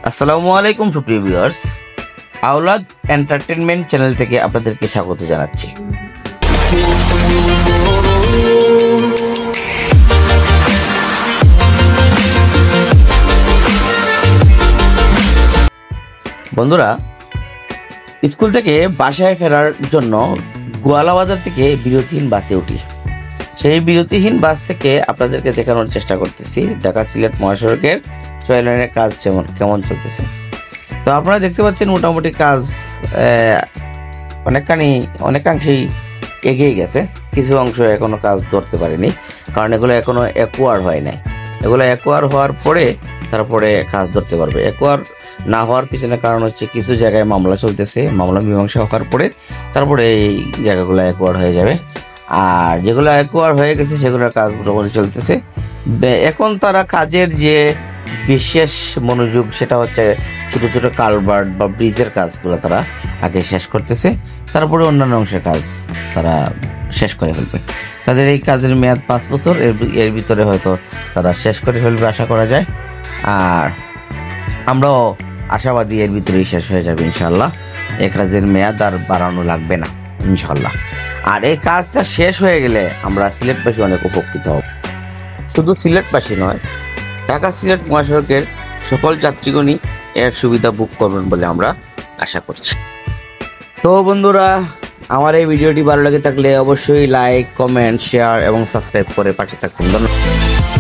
আসসালামু আলাইকুম সুপ্রিয় ভিউয়ার্স, আওলাদ এন্টারটেইনমেন্ট চ্যানেল থেকে আপনাদেরকে স্বাগত জানাচ্ছি। বন্ধুরা, স্কুল থেকে বাসায় ফেরার জন্য গোয়ালাবাজার থেকে বিরতিহীন বাসে উঠি। সেই বিরতিহীন বাস থেকে আপনাদেরকে দেখানোর চেষ্টা করতেছি ঢাকা সিলেট মহাসড়কের ৬ লাইনের কাজ কেমন চলতেছে। তো আপনারা দেখতে পাচ্ছেন মোটামুটি কাজ অনেকাংশেই এগিয়ে গেছে। কিছু অংশ এখনো কাজ ধরতে পারেনি, কারণ এগুলো এখনো অ্যাকোয়ার হয় নাই। এগুলো অ্যাকোয়ার হওয়ার পরে তারপরে কাজ ধরতে পারবে। অ্যাকোয়ার না হওয়ার পিছনে কারণ হচ্ছে কিছু জায়গায় মামলা চলতেছে, মামলা মীমাংসা হওয়ার পরে তারপরে এই জায়গাগুলো অ্যাকোয়ার হয়ে যাবে। আর যেগুলো অ্যাকোয়ার হয়ে গেছে সেগুলোর কাজ মোটামুটি চলতেছে। এখন তারা কাজের যে বিশেষ মনোযোগ সেটা হচ্ছে ছোট ছোট কালভার্ট বা ব্রিজের কাজগুলো তারা আগে শেষ করতেছে, তারপরে অন্যান্য অংশের কাজ তারা শেষ করে ফেলবে। তাদের এই কাজের মেয়াদ 5 বছর, এর ভিতরে হয়তো তারা শেষ করে ফেলবে আশা করা যায়। আর আমরাও আশাবাদী এর ভিতরেই শেষ হয়ে যাবে ইনশাল্লাহ। এই কাজের মেয়াদ আর বাড়ানো লাগবে না ইনশাল্লাহ। আর এই কাজটা শেষ হয়ে গেলে আমরা সিলেটবাসী অনেক উপকৃত হব। শুধু সিলেটবাসী নয়, ঢাকা সিলেট মহাসড়কের সকল যাত্রীগণই এর সুবিধা বুক করবেন বলে আমরা আশা করছি। তো বন্ধুরা, আমার এই ভিডিওটি ভালো লেগে থাকলে অবশ্যই লাইক, কমেন্ট, শেয়ার এবং সাবস্ক্রাইব করে পাশে থাকবেন। ধন্যবাদ।